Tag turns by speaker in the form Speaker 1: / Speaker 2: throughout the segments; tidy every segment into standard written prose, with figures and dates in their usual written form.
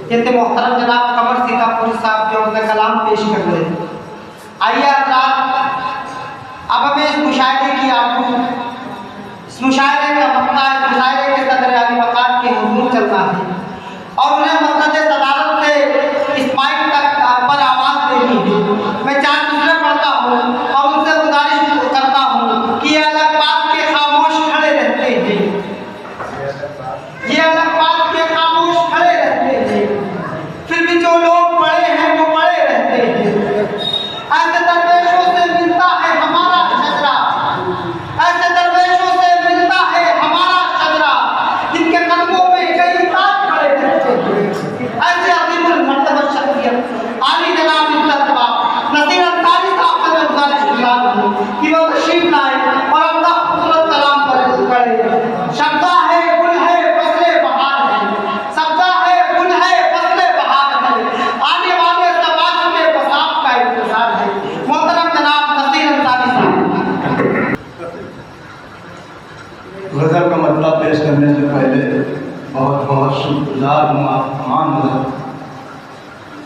Speaker 1: कहते मोहतरम जनाब कमर सीतापुरी साहब जो अपना कलाम पेश कर रहे थे। आइए अब हमें इस मुशायरे की आपको इस मुशायरे का मसला इस मुशायरे के सदर अली वक़ार के हुजूर चलना है और उन्हें मसलद सदारत से इस माइक तक पर आवाज़ देनी है। मैं चार दूसरे पढ़ता हूँ और उनसे गुजारिश करता हूँ कि ये अलग बात के खामोश खड़े रहते हैं, ये अलग बात के खामोश खड़े रहते हैं, फिर भी जो लोग पढ़े हैं वो पढ़े रहते हैं। ऐसे दरवेशों से मिलता है हमारा शजरा, ऐसे दरवेशों से मिलता है हमारा शजरा, जिनके कदमों में कई ताज खड़े रहते हैं। ऐसे अजीमुल मर्तबा शख्सियत आली जनाब इस्लाम नसीर अंसारी साहब से गुजारिश कि वो तशरीफ लाए और अपना खूबसूरत कलाम पढ़े। शब्दा है गुल है फसले बहार है, सब्जा है गुल है फसले बहार है, आने वाले समाज में बसात का इंतजार है। मोहतरम जनाब नसीर अंसारी साहब।
Speaker 2: गज़ल का मतलब पेश करने से पहले बहुत बहुत शुक्रगुजार हूँ आप तमाम लोग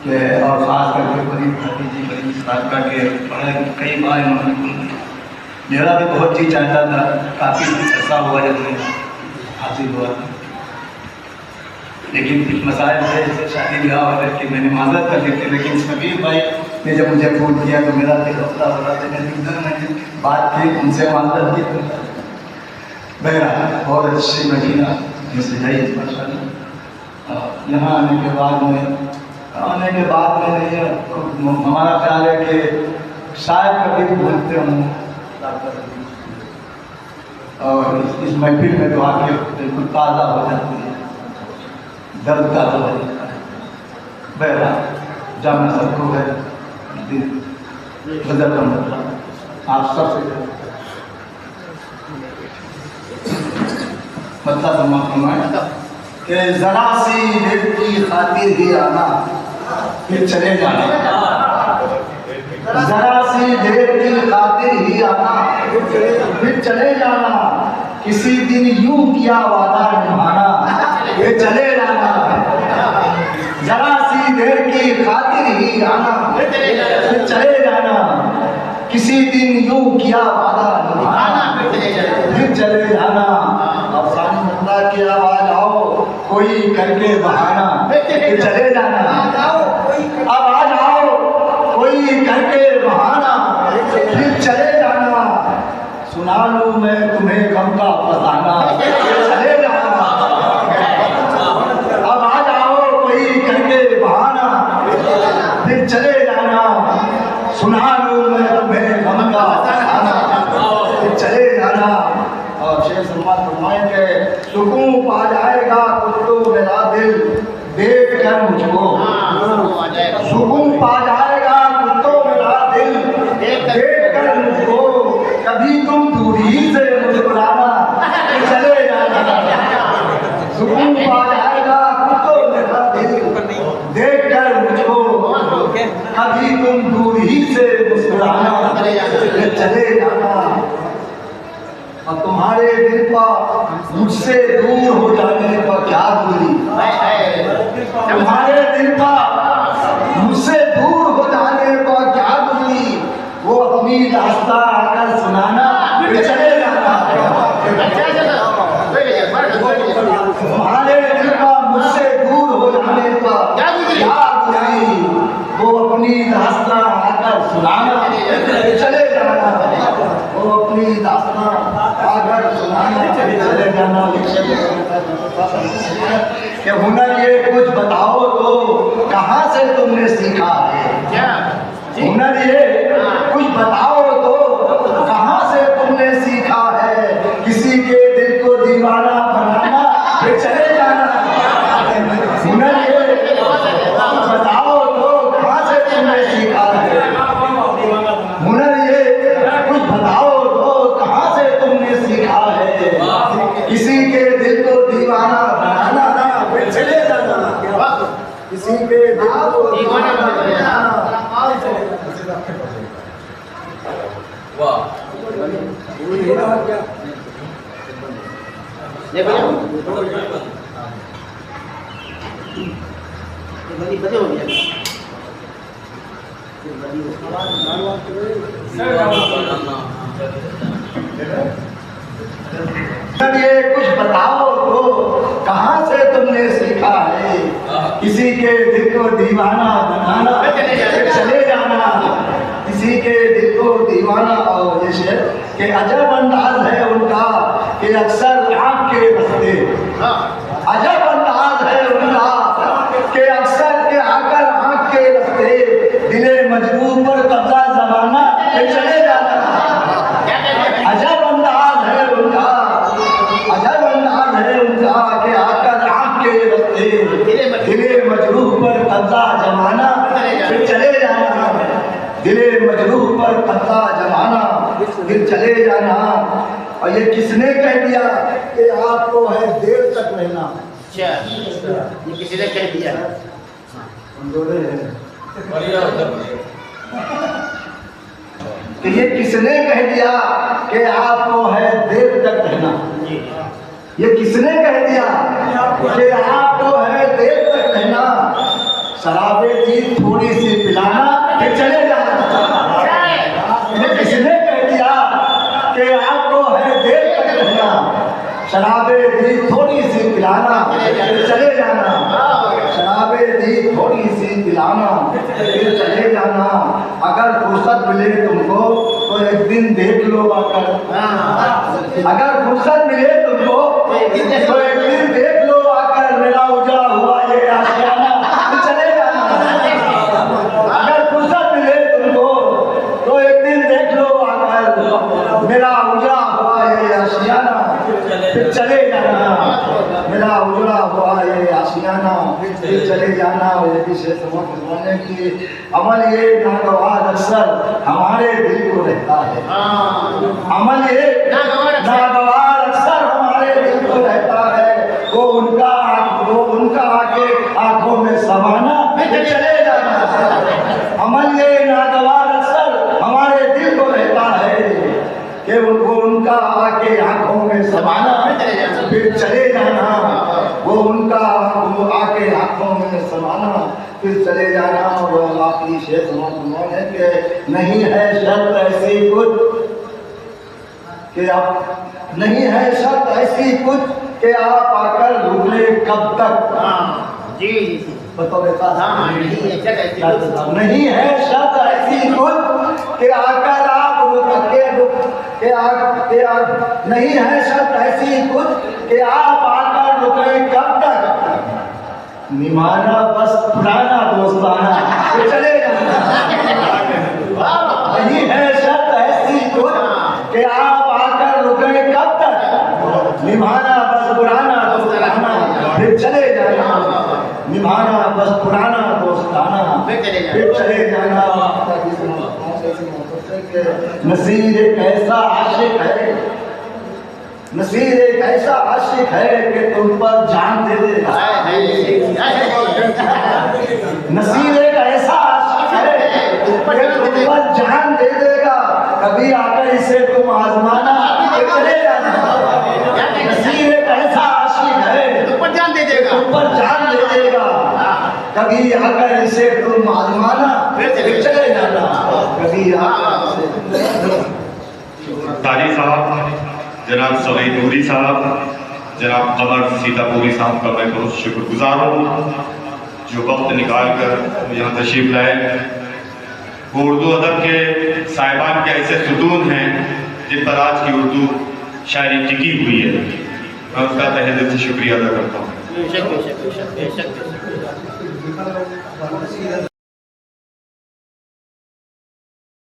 Speaker 2: के और ख़ास करके बड़ी भतीजी बड़ी साहबा के पढ़े कई बार इन्होंने मेरा भी बहुत जी चाहता था, काफ़ी ऐसा हुआ जब मैं हासिल हुआ था, लेकिन कुछ मसाइल थे जैसे शादी ब्याह वगैरह की मैंने माजरत कर दी थी। लेकिन सबीर भाई ने जब मुझे फ़ोन किया तो मेरा दिल हौसला हो रहा था, मैंने बात की उनसे माजरत की। बहरहाल बहुत अच्छी महीना में सजाई माशाल्लाह। यहाँ आने के बाद में हमारा ख्याल है कि शायद कभी भूलते हूँ और इस महफिल में तो आके बिल्कुल ताज़ा हो जाती है, दर्द ताज़ा हो जाता है। बहरहाल जाना सबको है, गज़ल का मतलब आप सबसे मतलब फरमाएं कि ज़रा सी देर की खातिर ही आना फिर चले जाना, ज़रा सी देर की खातिर ही आना फिर चले जाना, किसी दिन यूं किया वादा निभाना फिर चले जाना, ज़रा सी देर की खातिर ही आना फिर चले जाना, किसी दिन यूं किया वादा निभाना फिर चले जाना। अब सानी बंदा की आवाज आओ कोई करके बहाना फिर चले जाना, अब आ जाओ कोई करके बहाना फिर चले जाना, सुना लूं मैं तुम्हें गम का फसाना फिर चले जाना, अब आ जाओ कोई करके बहाना फिर चले जाना, सुना लूं मैं तुम्हें गम का फसाना फिर चले जाना। और शेर सलमान फरमाएंगे सुकून पा जाएगा कुल्लू मेरा दिल देख कर मुझको, सुकून पा जाएगा कुल्लू मेरा दिल देख कर मुझको, कभी तुम दूरी से मुस्कुराना चले जाना, सुकून पा जाएगा कुल्लू मेरा दिल देख कर मुझको, कभी तुम दूरी से मुस्कुराना चले जाना। और तुम्हारे दिल पर मुझसे दूर हो जाने पर क्या दूरी, तुम्हारे दिल पर मुझसे दूर हो जाने पर क्या दूरी, वो अपनी दास्तां आकर सुनाना फिर चले जाना, तुम्हारे दिल पर मुझसे दूर हो जाने पर क्या दूरी, वो अपनी दास्तां आकर सुनाना फिर चले जाना, वो अपनी दास्तां आकर सुनाना चले जाना। कि हुनर ये कुछ बताओ तो कहाँ से तुमने सीखा है, हुनर ये कुछ बताओ तो कहाँ से तुमने सीखा है, किसी के दिल को दीवाना बनाना फिर चले जाना, हुनर ये बताओ तो कहाँ से तुमने सीखा है, हुनर ये कुछ बताओ तो कहाँ से तुमने सीखा है, किसी के दिल को दीवाना बनाना फिर चले जाना, किसी के दिल को दीवाना बनाना।
Speaker 1: बजे हो गया
Speaker 2: ये कुछ बताओ तो कहाँ से तुमने सीखा है किसी के दिल को दीवाना बनाना चले जाना, किसी के दिल को दीवाना। और जैसे कि अजब अंदाज है उनका कि अक्सर आँख के बसते, अजब अंदाज है उनका कि अक्सर के आकर आँख के बसते, दिले मजबूर पर कब्जा जमाना चले जाना। अजब अंदाज है उनका, अजब अंदाज है उनका कि आकर आँख के बसते, दिले मजरूह पर कब्जा जमाना फिर चले जाना, दिले मजरूह पर कब्जा जमाना फिर चले जाना। और ये किसने कह दिया कि आपको है देर तक रहना?
Speaker 1: अच्छा, ये किसी ने कह दिया?
Speaker 2: कि ये किसने कह दिया कि आपको है देर तक रहना? ये किसने कह दिया कि आपको है देर तक रहना? शराबे दी थोड़ी सी पिलाना फिर चले जाना। ये किसने कह दिया कि आपको है देर तक रहना? शराबे दी थोड़ी सी पिलाना फिर चले जाना, शराबे दी थोड़ी सी पिलाना फिर चले जाना। अगर फुर्सत मिले तुमको तो एक दिन देख लो आकर, अगर फुर्सत मिले तुमको तो एक दिन देख लो आकर, मेरा उजड़ा हुआ ये आशियाना फिर चले जाना। अगर फुर्सत मिले तुमको तो एक दिन देख लो आकर, मेरा उजड़ा हुआ ये आशियाना फिर चले जाना, मेरा उजड़ा हुआ ये आशियाना फिर चले जाना। और ये भी से समझने की अमल ये नागवार अक्सर हमारे दिल को रहता है, अमल ये नागवार अक्सर हमारे दिल को रहता है। वो उनका आके आंखों में समाना फिर चले जाना। अमल ये नागवार अक्सर हमारे दिल को रहता है कि वो उनका आके आंखों में समाना फिर चले जाना, वो उनका वो आके आंखों में समाना फिर चले जाना। और आखिरी शेर है कि नहीं है शर्त ऐसी कुछ कि आप, नहीं है शर्त ऐसी कुछ कि आप आकर रुके कब तक?
Speaker 1: जी
Speaker 2: बताओ बेटा।
Speaker 1: नहीं है शर्त ऐसी
Speaker 2: नहीं है शर्त ऐसी कुछ कि आकर आप नहीं है शर्त ऐसी कुछ कि आप आकर रुके कब तक? निमाना बस पुराना दोस्ताना तो चले जाना। नहीं है शर्त ऐसी कुछ कि आप आकर रुके कब तक? निभाना बस पुराना दोस्ताना फिर चले जाना, निभाना बस पुराना दोस्ताना फिर चले जाना। नसीर एक ऐसा आशिक है, नसीर एक ऐसा आशिक है कि तुम पर जान दे देगा। नसीर एक ऐसा आशिक है कि तुम पर जान दे देगा, कभी आकर इसे तुम आजमाना चले जाना। नसीर एक ऐसा आशिक है तुम पर जान दे देगा, तुम पर जान दे देगा, कभी आकर इसे तुम आजमाना चले जाना, कभी आकर
Speaker 3: तारी साहब, जनाब सईद नूरी साहब, जनाब कमर सीतापुरी साहब का मैं बहुत शुक्रगुजार हूँ जो वक्त निकाल कर यहाँ तशरीफ लाए। वो उर्दू अदब के साहिबान के ऐसे सुतून हैं जिन पर आज की उर्दू शायरी टिकी हुई है। मैं उसका तहे दिल से शुक्रिया अदा करता हूँ।